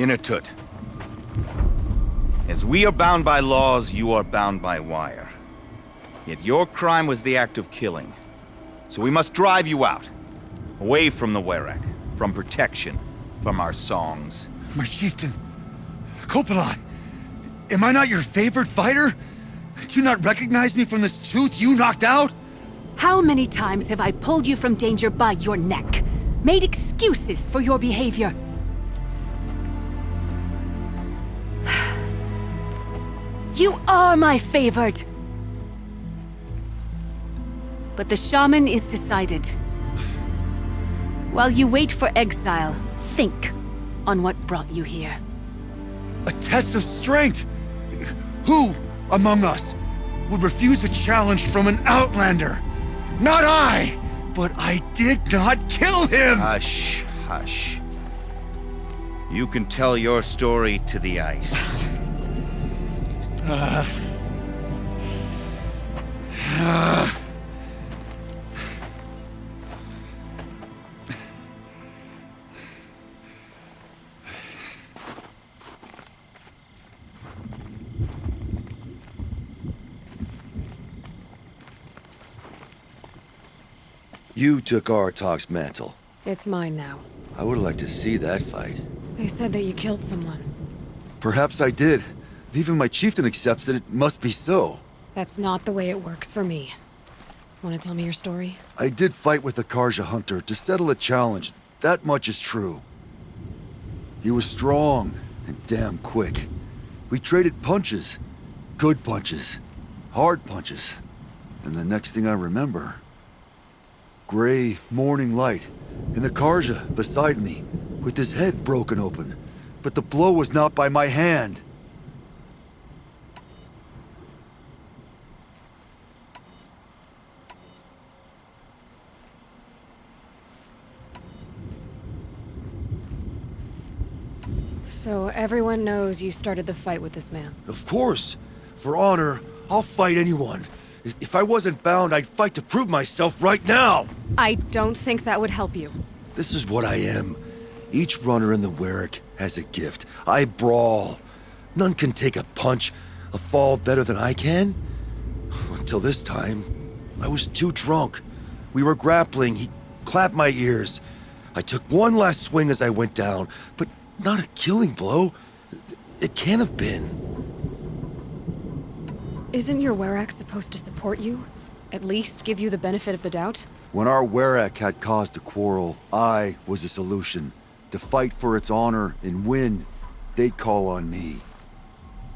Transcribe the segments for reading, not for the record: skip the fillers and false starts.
Inatut. As we are bound by laws, you are bound by wire. Yet your crime was the act of killing. So we must drive you out. Away from the Werak, from protection, from our songs. My chieftain, Kopalai, am I not your favorite fighter? Do you not recognize me from this tooth you knocked out? How many times have I pulled you from danger by your neck? Made excuses for your behavior? You are my favored! But the shaman is decided. While you wait for exile, think on what brought you here. A test of strength! Who among us would refuse a challenge from an outlander? Not I! But I did not kill him! Hush, hush. You can tell your story to the ice. You took Aratak's mantle. It's mine now. I would like to see that fight. They said that you killed someone. Perhaps I did. If even my chieftain accepts it, it must be so. That's not the way it works for me. Want to tell me your story? I did fight with the Karja hunter to settle a challenge. That much is true. He was strong and damn quick. We traded punches. Good punches. Hard punches. And the next thing I remember... gray morning light, and the Karja beside me, with his head broken open. But the blow was not by my hand. So everyone knows you started the fight with this man. Of course. For honor, I'll fight anyone. If I wasn't bound, I'd fight to prove myself right now! I don't think that would help you. This is what I am. Each runner in the Werak has a gift. I brawl. None can take a punch, a fall better than I can. Until this time, I was too drunk. We were grappling, he clapped my ears. I took one last swing as I went down, but not a killing blow. It can't have been. Isn't your Werak supposed to support you? At least give you the benefit of the doubt? When our Werak had cause to quarrel, I was a solution. To fight for its honor and win, they'd call on me.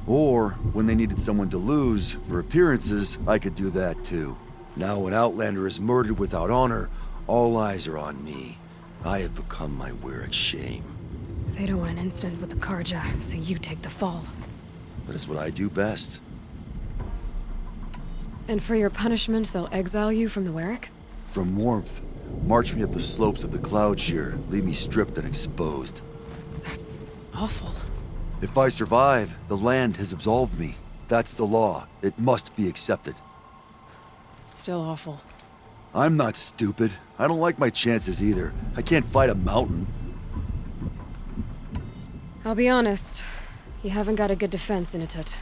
Or, when they needed someone to lose, for appearances, I could do that too. Now when Outlander is murdered without honor, all eyes are on me. I have become my Werak's shame. They don't want an incident with the Karja, so you take the fall. But it's what I do best. And for your punishment, they'll exile you from the Werak? From warmth, march me up the slopes of the Cloud Shear, leave me stripped and exposed. That's awful. If I survive, the land has absolved me. That's the law. It must be accepted. It's still awful. I'm not stupid. I don't like my chances either. I can't fight a mountain. I'll be honest. You haven't got a good defense, Inatut.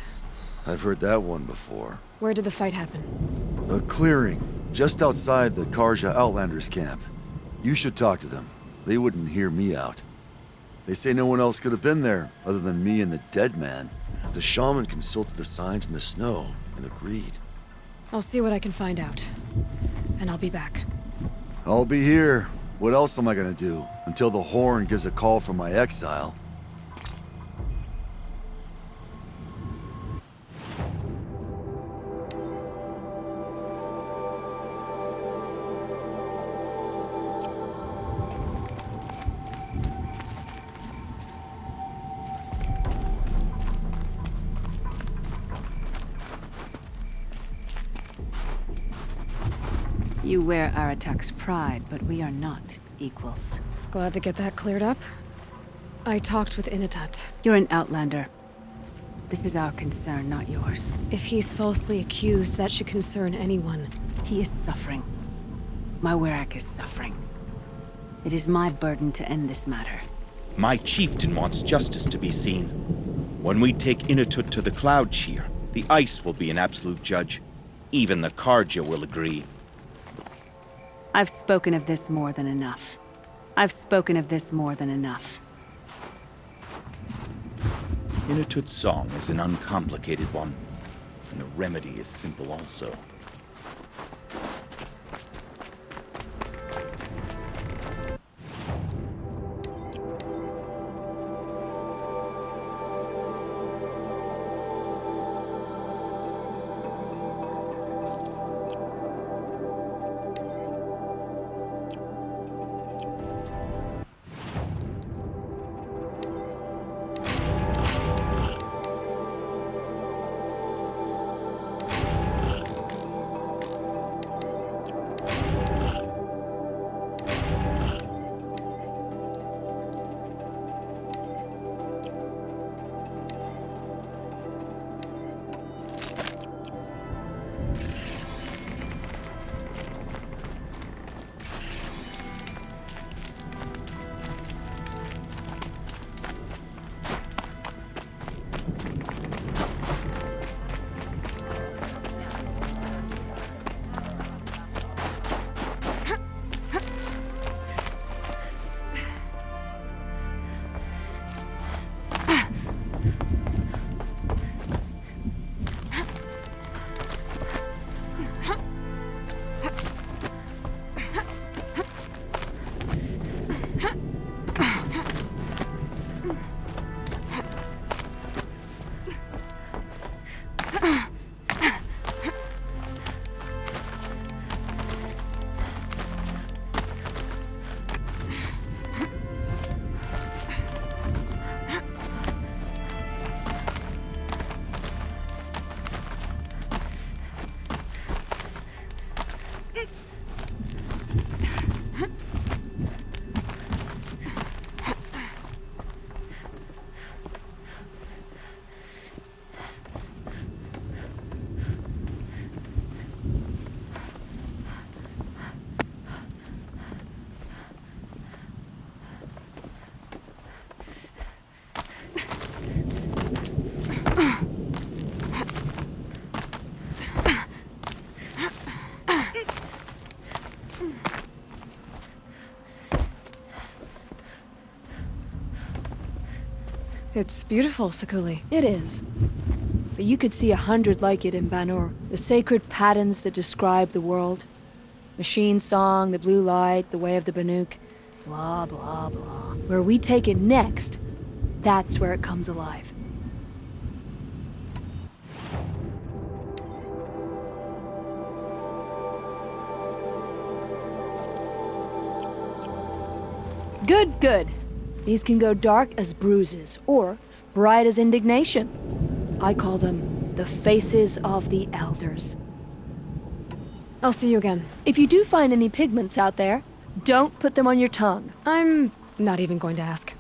I've heard that one before. Where did the fight happen? A clearing, just outside the Karja Outlanders camp. You should talk to them. They wouldn't hear me out. They say no one else could have been there, other than me and the dead man. The shaman consulted the signs in the snow, and agreed. I'll see what I can find out. And I'll be back. I'll be here. What else am I gonna do? Until the Horn gives a call from my exile. You wear Aratak's pride, but we are not equals. Glad to get that cleared up. I talked with Inatut. You're an outlander. This is our concern, not yours. If he's falsely accused, that should concern anyone. He is suffering. My Werak is suffering. It is my burden to end this matter. My chieftain wants justice to be seen. When we take Inuttut to the Cloud Shear, the ice will be an absolute judge. Even the Karja will agree. I've spoken of this more than enough. I've spoken of this more than enough. Inuttut's song is an uncomplicated one, and the remedy is simple also. It's beautiful, Sakuli. It is. But you could see 100 like it in Banur. The sacred patterns that describe the world. Machine song, the blue light, the way of the Banuk. Blah, blah, blah. Where we take it next, that's where it comes alive. Good, good. These can go dark as bruises, or bright as indignation. I call them the faces of the elders. I'll see you again. If you do find any pigments out there, don't put them on your tongue. I'm not even going to ask.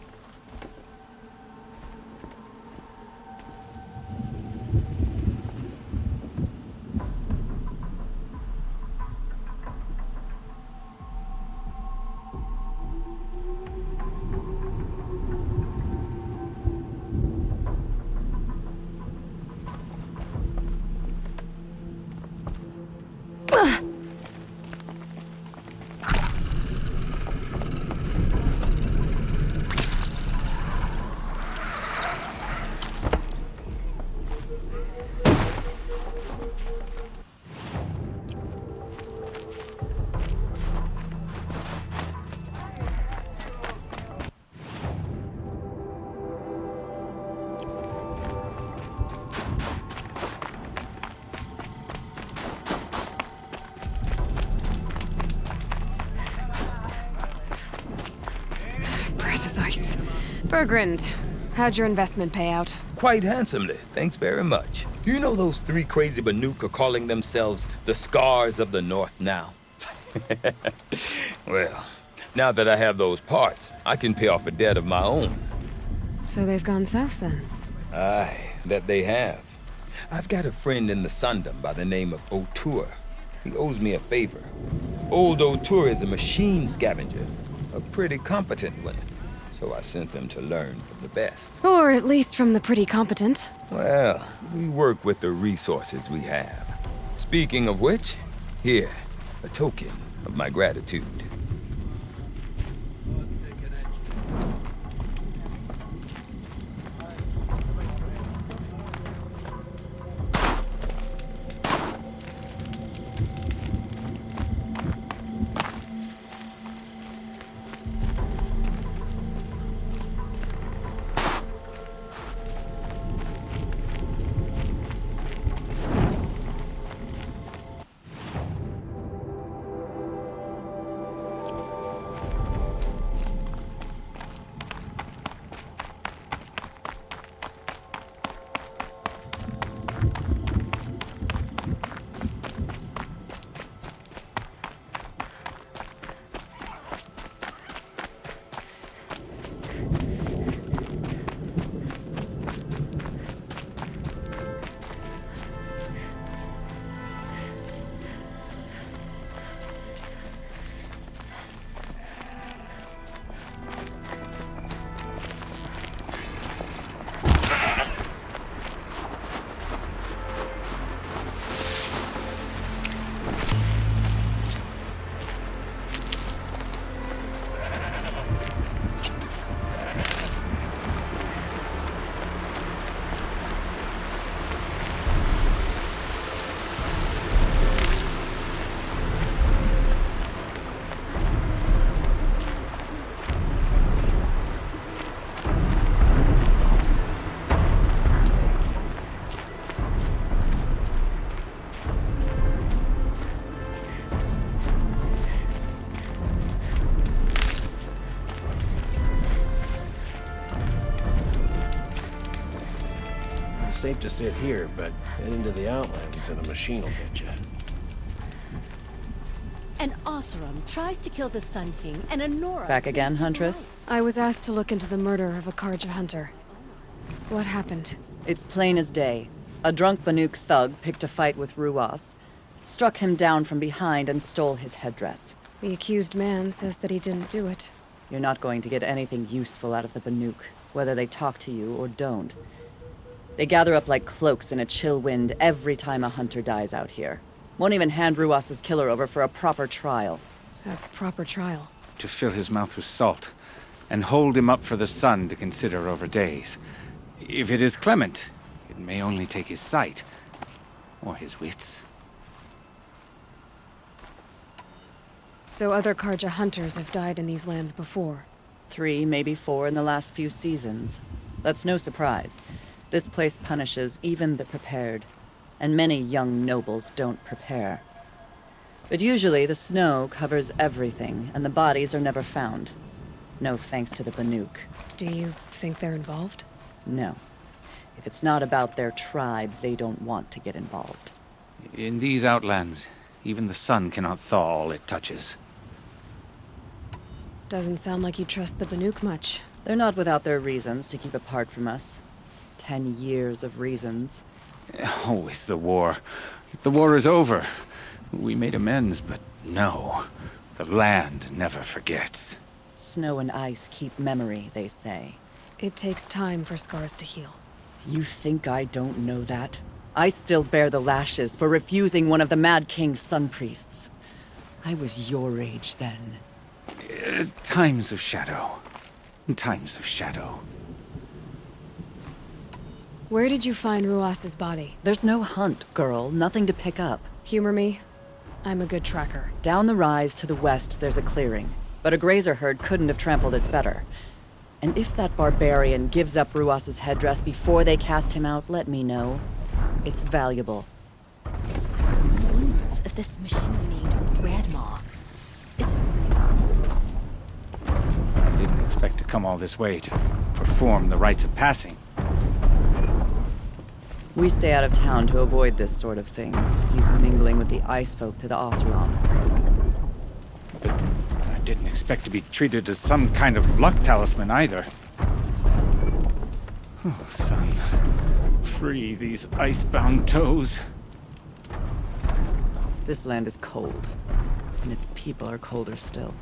Ice. Bergrand, how'd your investment pay out? Quite handsomely, thanks very much. You know those three crazy Banuk are calling themselves the Scars of the North now? Well, now that I have those parts, I can pay off a debt of my own. So they've gone south then? Aye, that they have. I've got a friend in the Sundom by the name of O'Toole. He owes me a favor. Old O'Toole is a machine scavenger, a pretty competent one. So I sent them to learn from the best. Or at least from the pretty competent. Well, we work with the resources we have. Speaking of which, here, a token of my gratitude. Safe to sit here, but head into the Outlands and a machine will get you. An Oseram tries to kill the Sun King, and a Nora... Back again, Huntress? I was asked to look into the murder of a Karja hunter. What happened? It's plain as day. A drunk Banuk thug picked a fight with Ruas, struck him down from behind and stole his headdress. The accused man says that he didn't do it. You're not going to get anything useful out of the Banuk, whether they talk to you or don't. They gather up like cloaks in a chill wind every time a hunter dies out here. Won't even hand Ruas's killer over for a proper trial. A proper trial? To fill his mouth with salt, and hold him up for the sun to consider over days. If it is clement, it may only take his sight, or his wits. So other Karja hunters have died in these lands before? 3, maybe 4 in the last few seasons. That's no surprise. This place punishes even the prepared, and many young nobles don't prepare. But usually the snow covers everything, and the bodies are never found. No thanks to the Banuk. Do you think they're involved? No. If it's not about their tribe, they don't want to get involved. In these outlands, even the sun cannot thaw all it touches. Doesn't sound like you trust the Banuk much. They're not without their reasons to keep apart from us. 10 years of reasons. Always the war. The war is over. We made amends, but no. The land never forgets. Snow and ice keep memory, they say. It takes time for scars to heal. You think I don't know that? I still bear the lashes for refusing one of the Mad King's sun priests. I was your age then. Times of shadow. Times of shadow. Where did you find Ruas's body? There's no hunt, girl. Nothing to pick up. Humor me. I'm a good tracker. Down the rise to the west, there's a clearing. But a grazer herd couldn't have trampled it better. And if that barbarian gives up Ruas's headdress before they cast him out, let me know. It's valuable. Rumors of this machine named Redmaw. Is it... I didn't expect to come all this way to perform the rites of passing. We stay out of town to avoid this sort of thing, even mingling with the ice folk to the Oseram. But I didn't expect to be treated as some kind of luck talisman either. Oh, son. Free these ice-bound toes. This land is cold, and its people are colder still.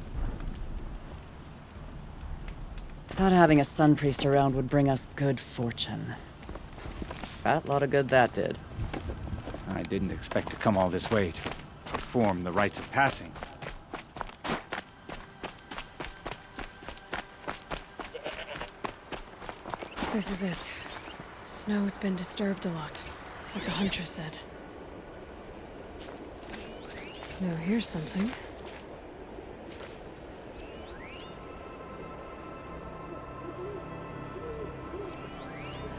Thought having a sun priest around would bring us good fortune. Fat lot of good that did. I didn't expect to come all this way to perform the rites of passing. This is it. Snow's been disturbed a lot, like the Huntress said. Now here's something.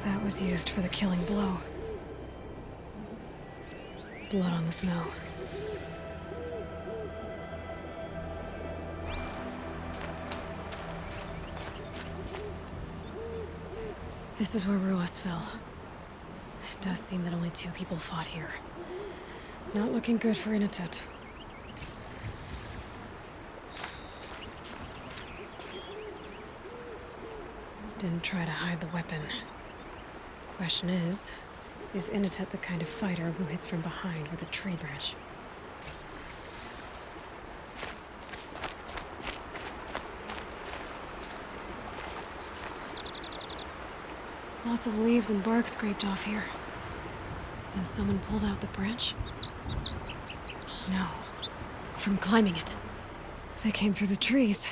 That was used for the killing blow. Blood on the snow. This is where Ruas fell. It does seem that only 2 people fought here. Not looking good for Inatut. Didn't try to hide the weapon. Question is Inatut the kind of fighter who hits from behind with a tree branch? Lots of leaves and bark scraped off here. And someone pulled out the branch? No. From climbing it. They came through the trees.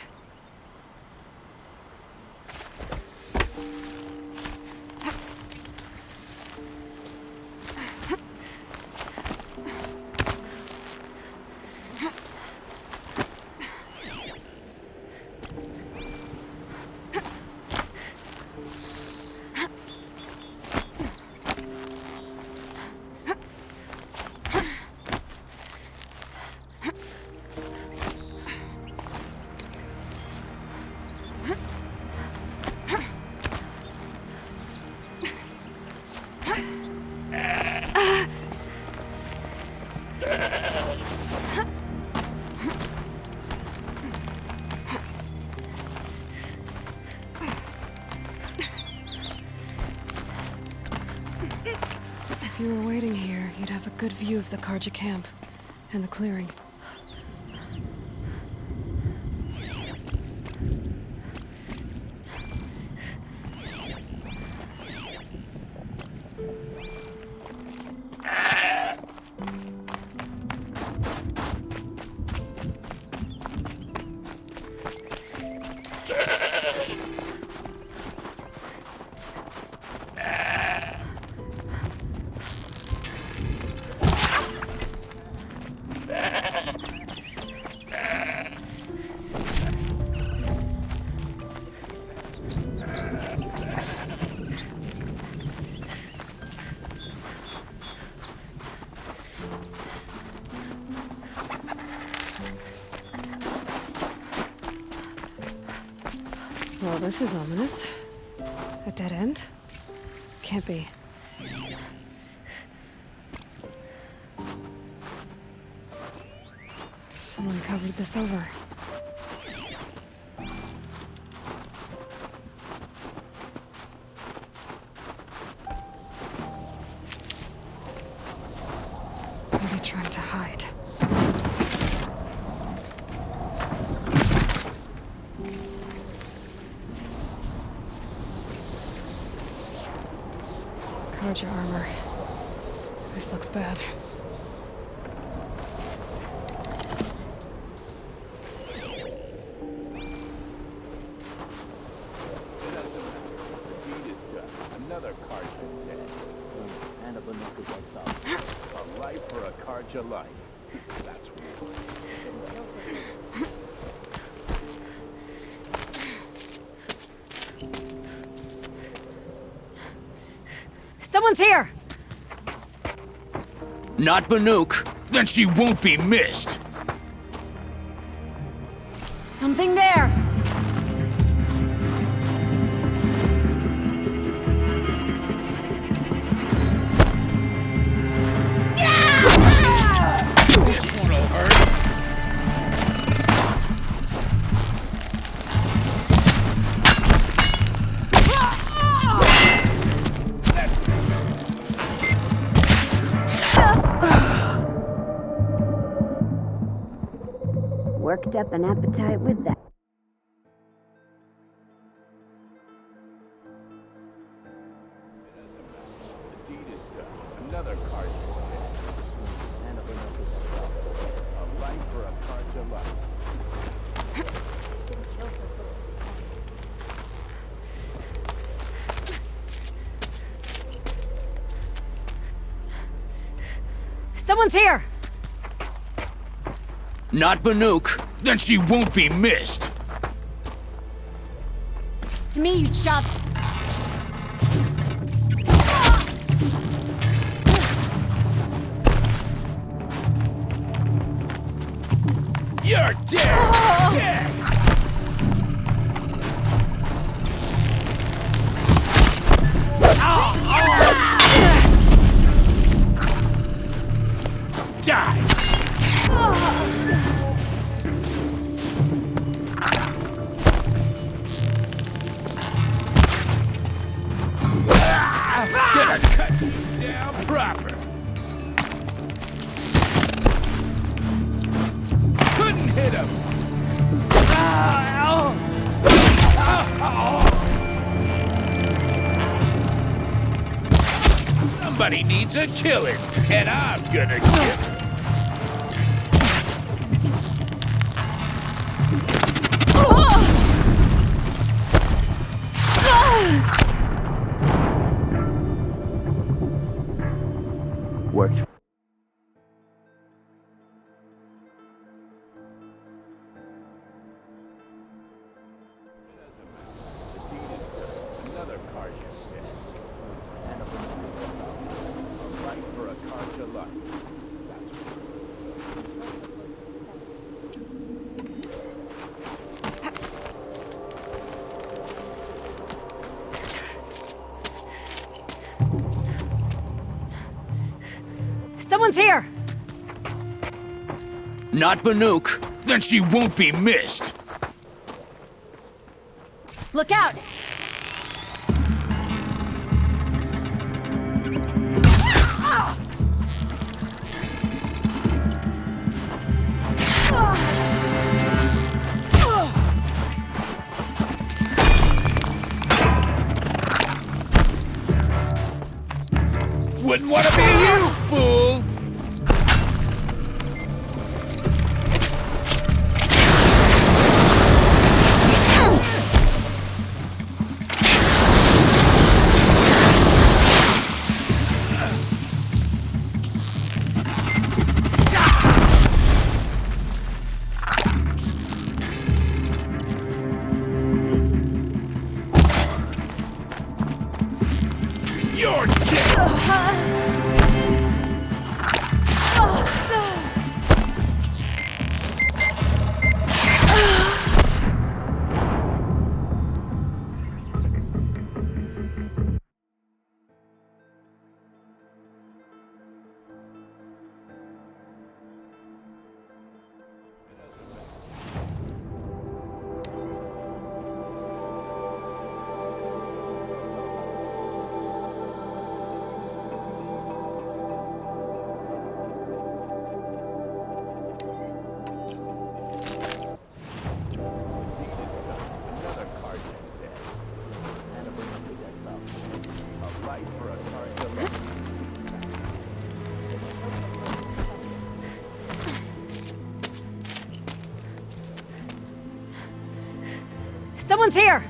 If you were waiting here, you'd have a good view of the Karja camp and the clearing. Well, this is ominous. A dead end? Can't be. Someone covered this over. What are they trying to hide? Karja armor. This looks bad. Another Karja dead. And a Banuk is like that. A life for a Karja life. That's weird. Someone's here! Not Banuk. Then she won't be missed. Something there! This one'll hurt. Worked up an appetite with that. Someone's here! Not Banook. Then she won't be missed. To me, you chumps! You're dead! Dead! Die! Gonna cut you down proper. Couldn't hit him. Somebody needs a killing, and I'm gonna give it. Worked. Another Karja's dead. And a fight for a Karja life. Someone's here! Not Banook. Then she won't be missed. Look out! Wouldn't want to be you, fool! You're dead! Someone's here!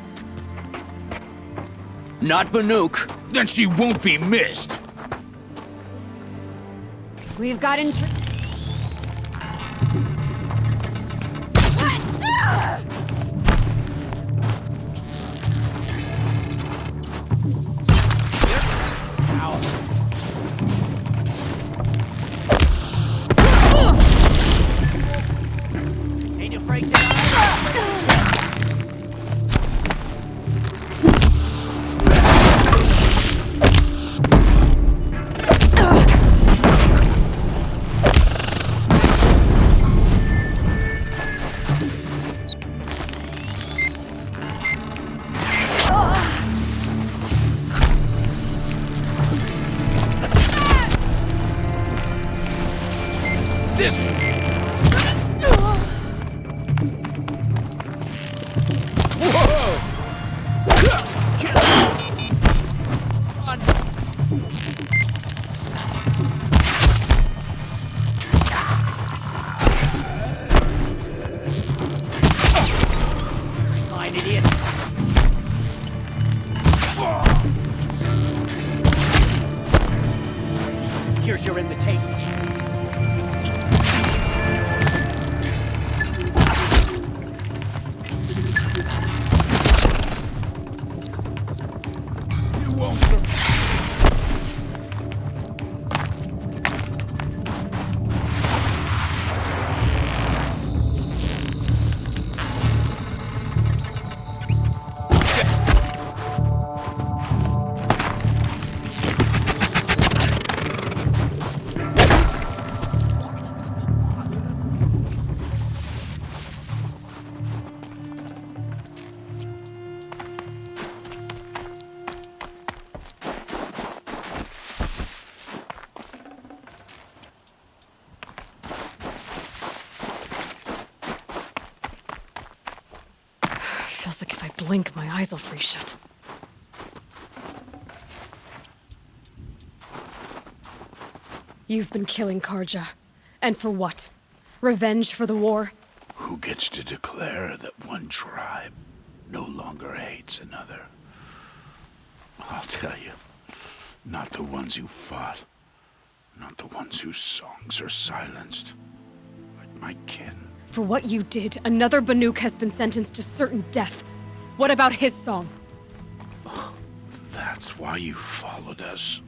Not Banook. Then she won't be missed. We've got Ain't afraid to die? This Fine, idiot. Here's your invitation. Feels like if I blink, my eyes will freeze shut. You've been killing Karja. And for what? Revenge for the war? Who gets to declare that one tribe no longer hates another? I'll tell you, not the ones who fought, not the ones whose songs are silenced, like my kin. For what you did, another Banuk has been sentenced to certain death. What about his song? That's why you followed us.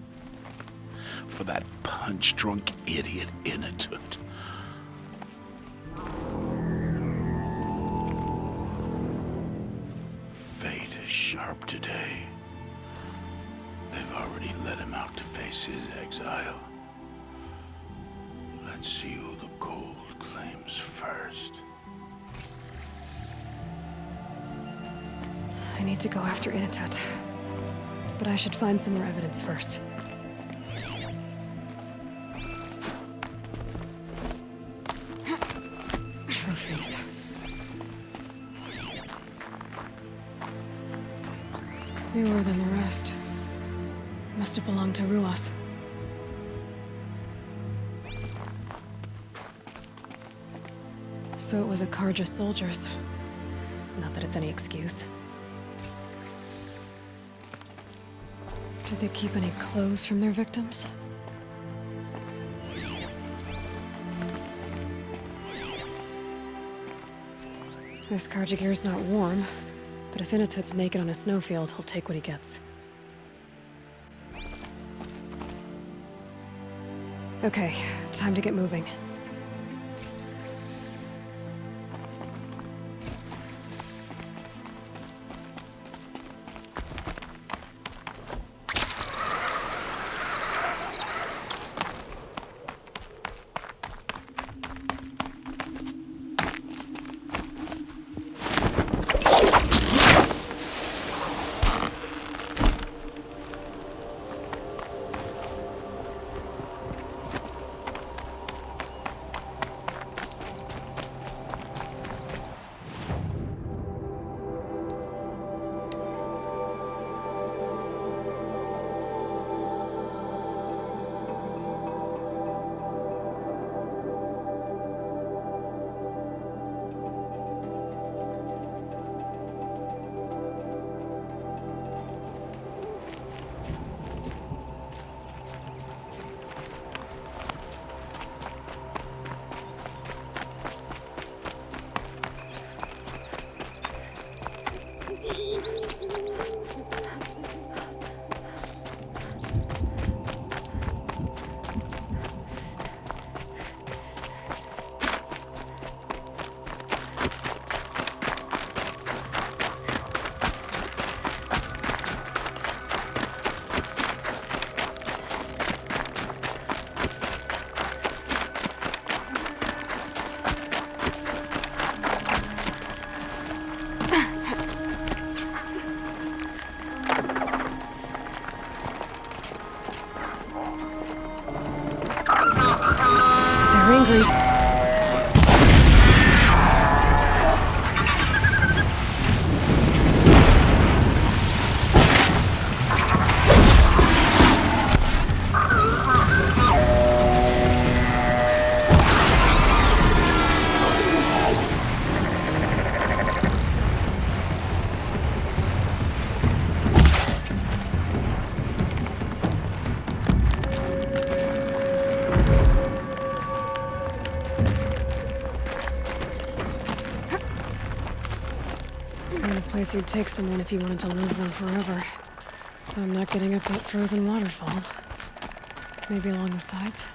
For that punch-drunk idiot Inatut. Fate is sharp today. They've already let him out to face his exile. Let's see who the cold claims first. I need to go after Inatut. But I should find some more evidence first. Trophies. Newer than the rest. Must have belonged to Ruas. So it was a Karja soldiers. Not that it's any excuse. Did they keep any clothes from their victims? This Karja gear's not warm, but if Inatut's naked on a snowfield, he'll take what he gets. Okay, time to get moving. Place you'd take someone if you wanted to lose them forever. I'm not getting up that frozen waterfall. Maybe along the sides?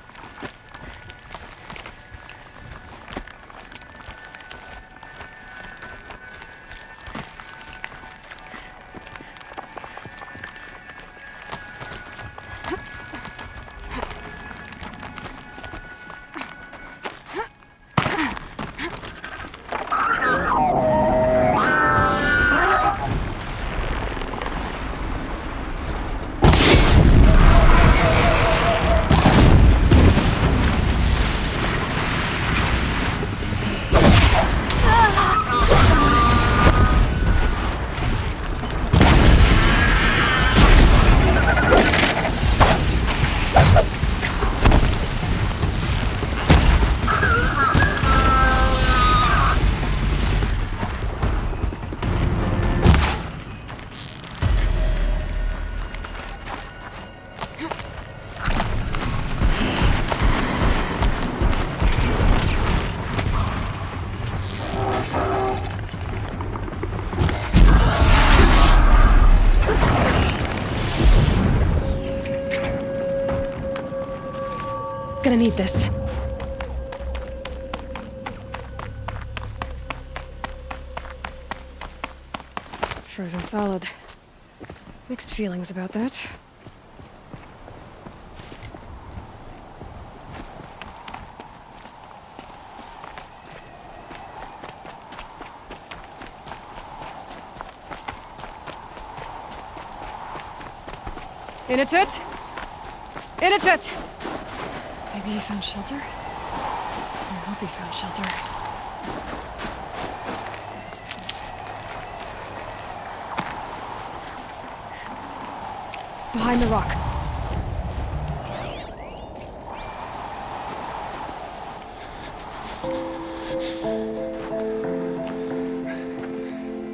gonna need this. Frozen solid. Mixed feelings about that. In it! In it! Maybe he found shelter? I hope he found shelter. Behind the rock.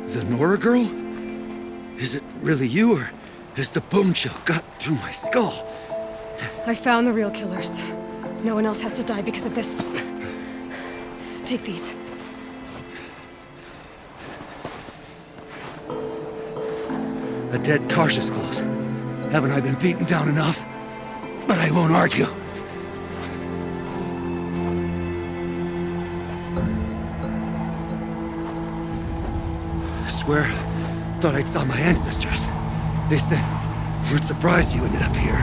The Nora girl? Is it really you, or has the bone chill got through my skull? I found the real killers. No one else has to die because of this. Take these. A dead Karsh's clothes. Haven't I been beaten down enough? But I won't argue. I swear, thought I'd saw my ancestors. They said, we're surprised you ended up here.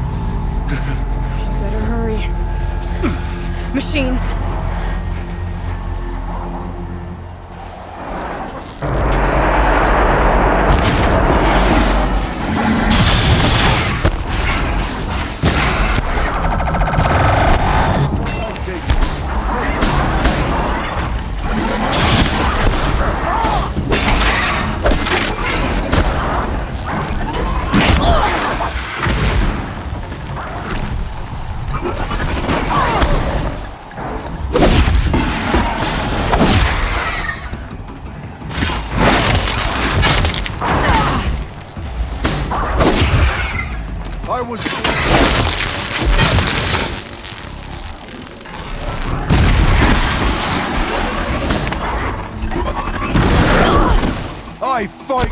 Better hurry. Machines. I fight!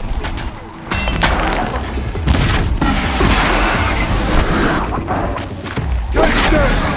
Take this!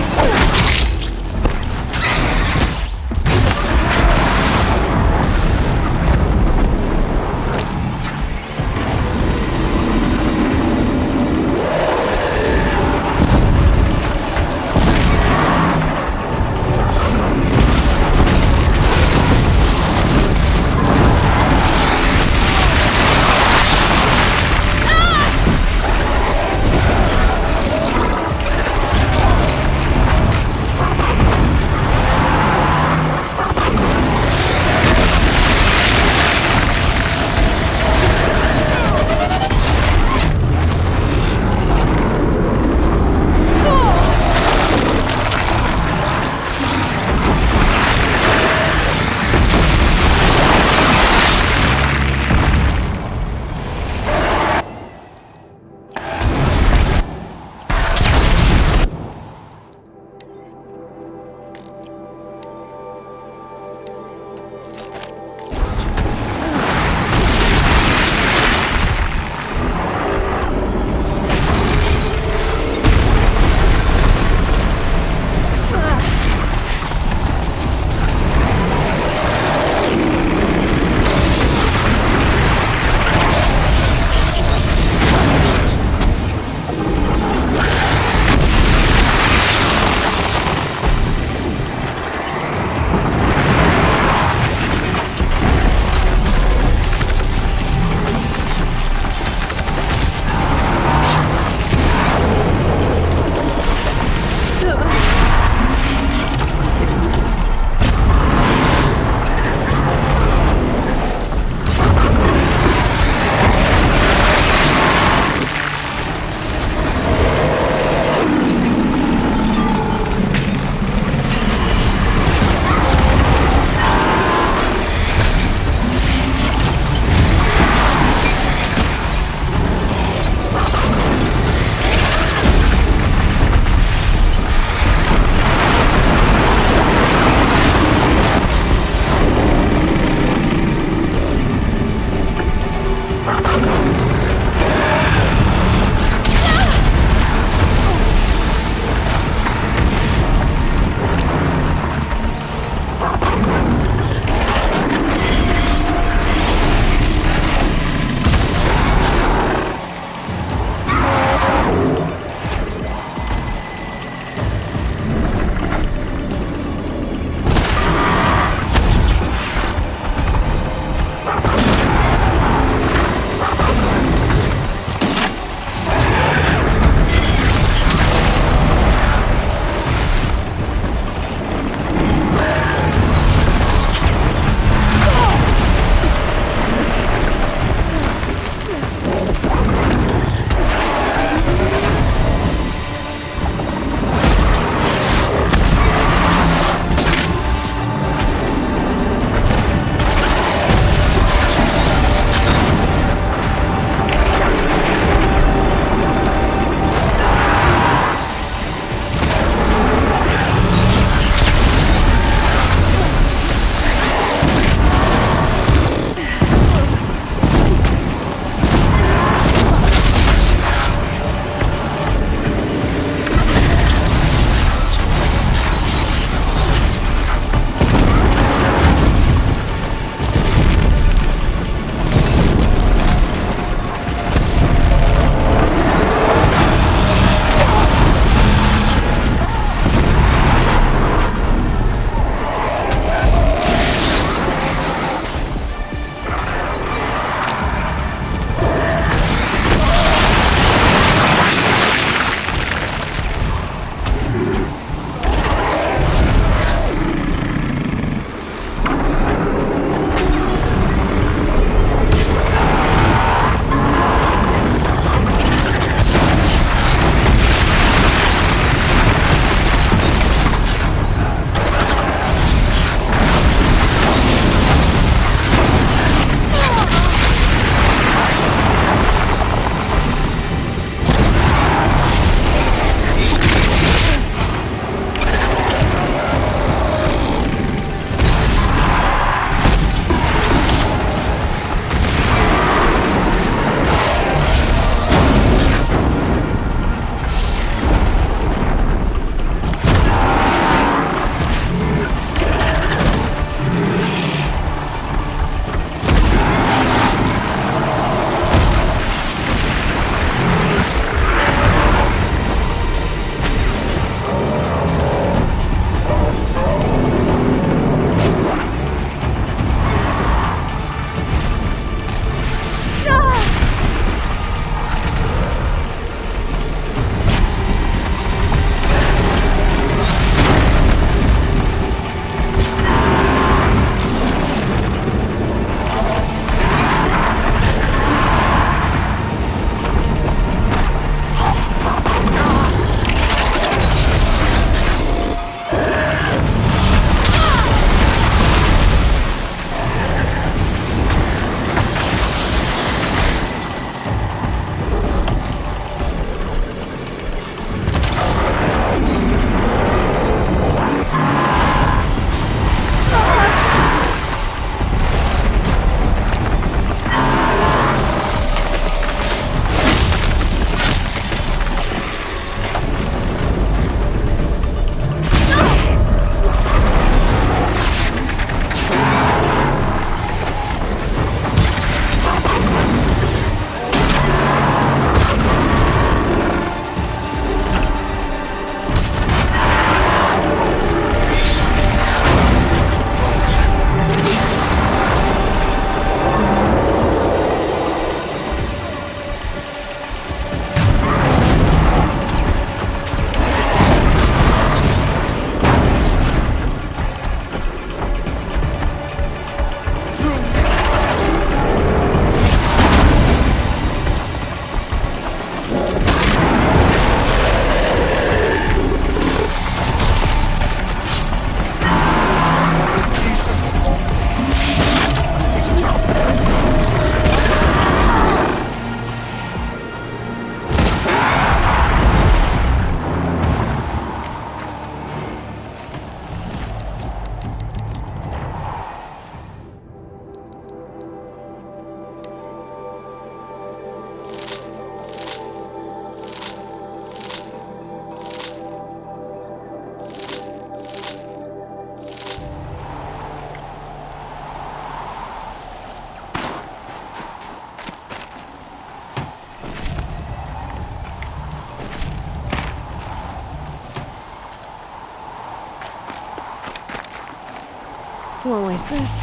Won't waste this.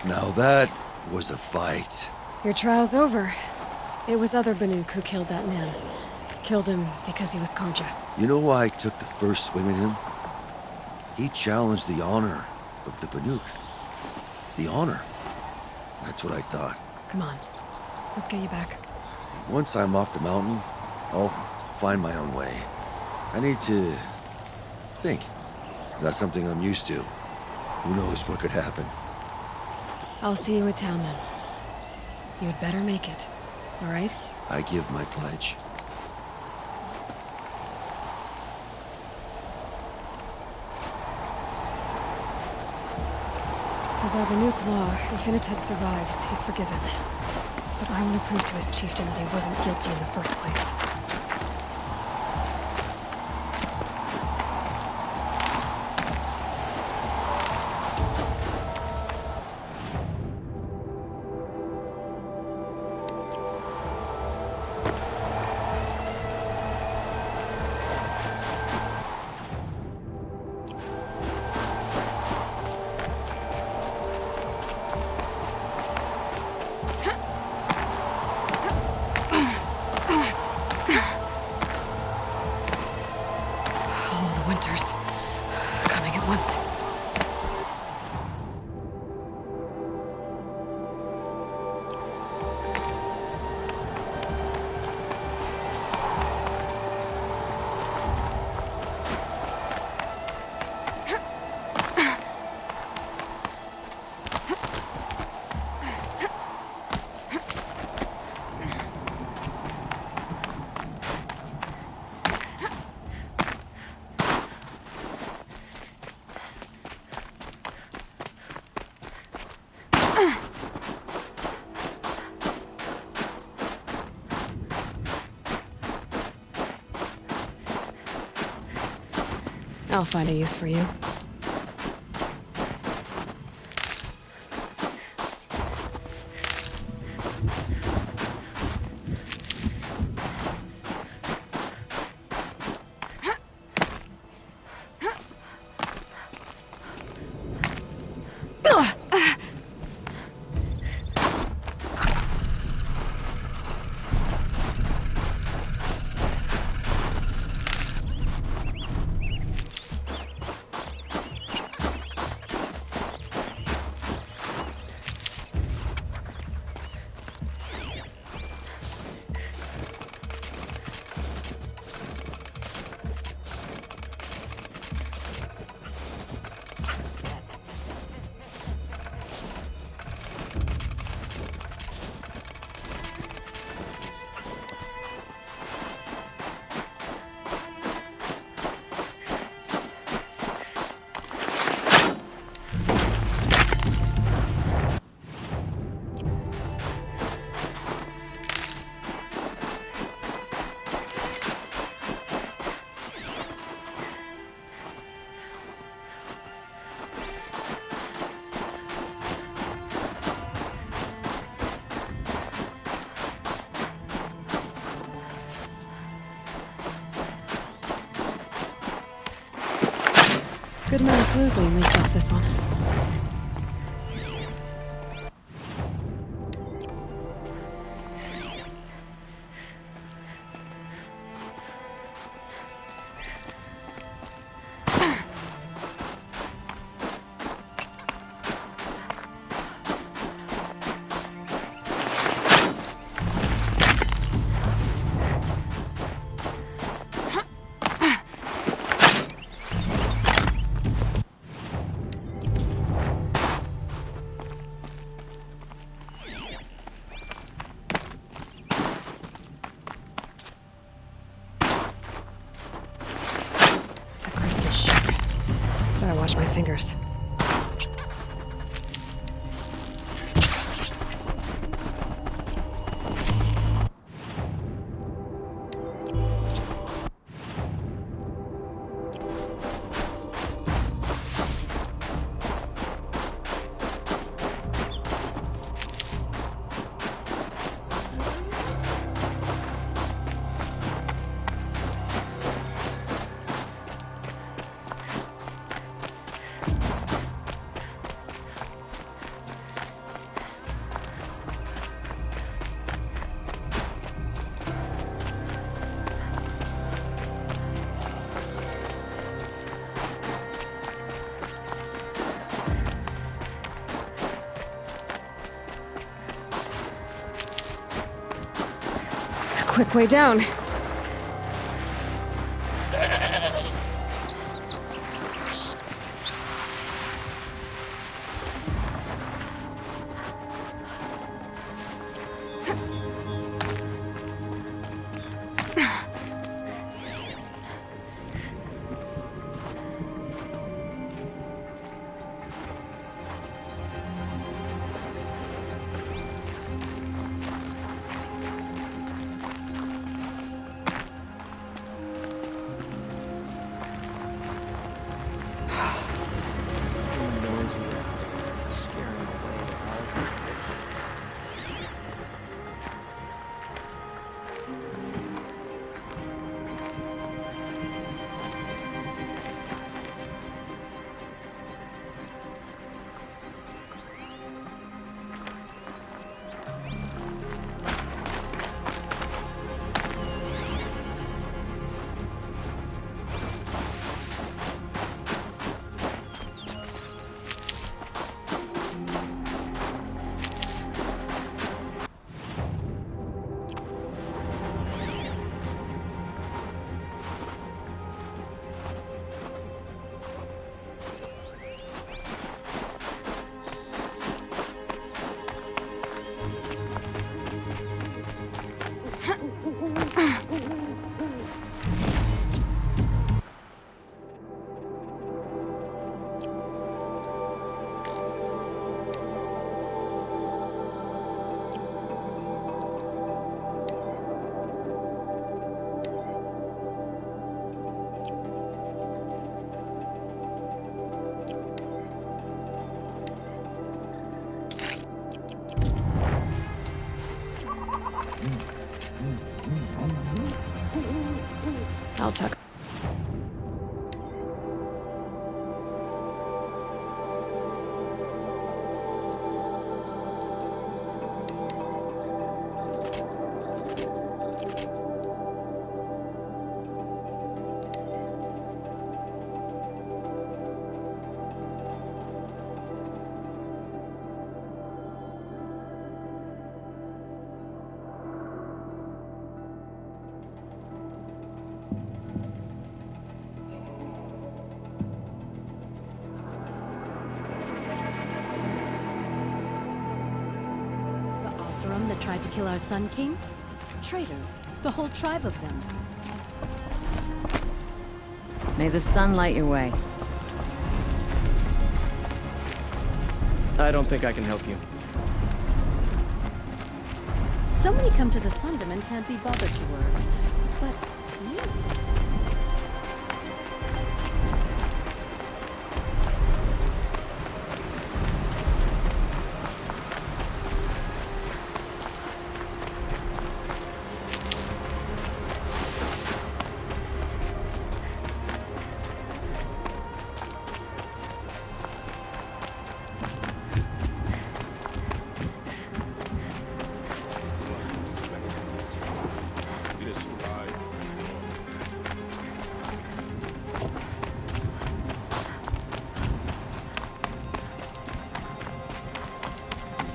Now that was a fight. Your trial's over. It was other Banuk who killed that man. Killed him because he was Karja. You know why I took the first swing at him? He challenged the honor of the Banuk. The honor. That's what I thought. Come on. Let's get you back. Once I'm off the mountain, I'll find my own way. I need to think. It's not something I'm used to. Who knows what could happen? I'll see you at town then. You'd better make it. All right? I give my pledge. So by the Banuk law, if Initet survives, he's forgiven. But I want to prove to his chieftain that he wasn't guilty in the first place. Coming at once. I'll find a use for you. Good amount of smoothly leaked off this one. Better watch my fingers. quick way down. I'll tuck. That tried to kill our Sun King? Traitors. The whole tribe of them. May the sun light your way. I don't think I can help you. So many come to the Sundom and can't be bothered to work. But you...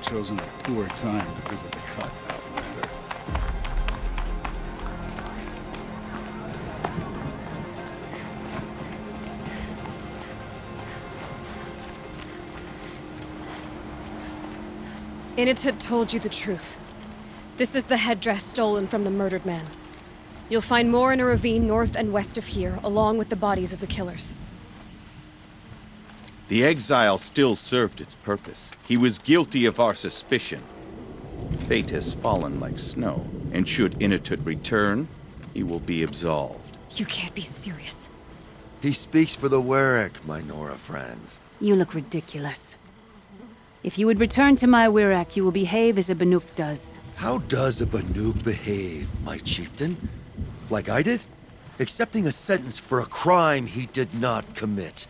Chosen a poor time to visit the cut, Outlander. Init told you the truth. This is the headdress stolen from the murdered man. You'll find more in a ravine north and west of here, along with the bodies of the killers. The exile still served its purpose. He was guilty of our suspicion. Fate has fallen like snow, and should Initut return, he will be absolved. You can't be serious. He speaks for the Werek, my Nora friend. You look ridiculous. If you would return to my Wirrak, you will behave as a Banuk does. How does a Banuk behave, my chieftain? Like I did? Accepting a sentence for a crime he did not commit.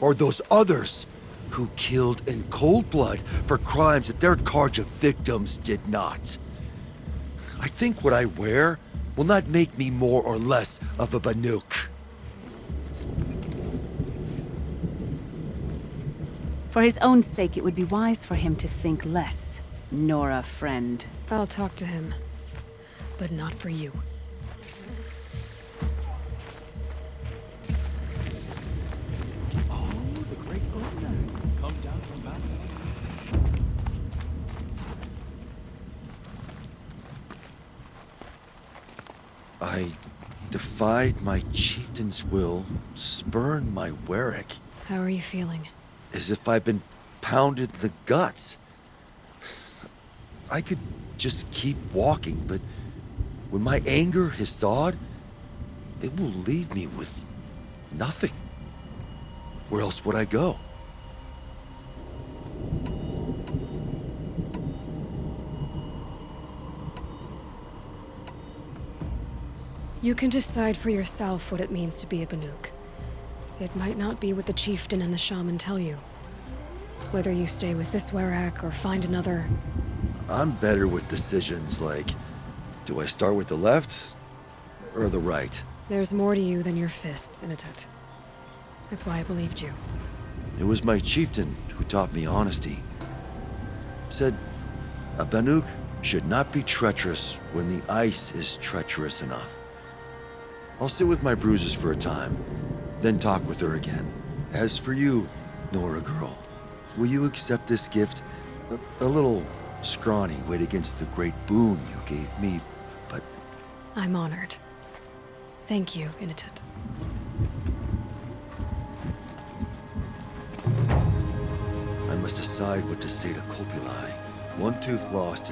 Or those others who killed in cold blood for crimes that their Karja victims did not. I think what I wear will not make me more or less of a Banuk. For his own sake, it would be wise for him to think less. Nora, friend. I'll talk to him. but not for you. Oh, the great owner. Come down from Banner. I defied my chieftain's will, spurned my Warwick, How are you feeling? as if I'd been pounded in the guts. I could just keep walking, but when my anger has thawed, it will leave me with nothing. Where else would I go? You can decide for yourself what it means to be a Banuk. It might not be what the chieftain and the shaman tell you. Whether you stay with this Werak or find another... I'm better with decisions like, do I start with the left or the right? There's more to you than your fists, Initet. That's why I believed you. It was my chieftain who taught me honesty. Said, a Banuk should not be treacherous when the ice is treacherous enough. I'll sit with my bruises for a time, then talk with her again. As for you, Nora girl, will you accept this gift? A little scrawny weighed against the great boon you gave me, but... I'm honored. Thank you, Initet. I must decide what to say to Kopulai. One tooth lost is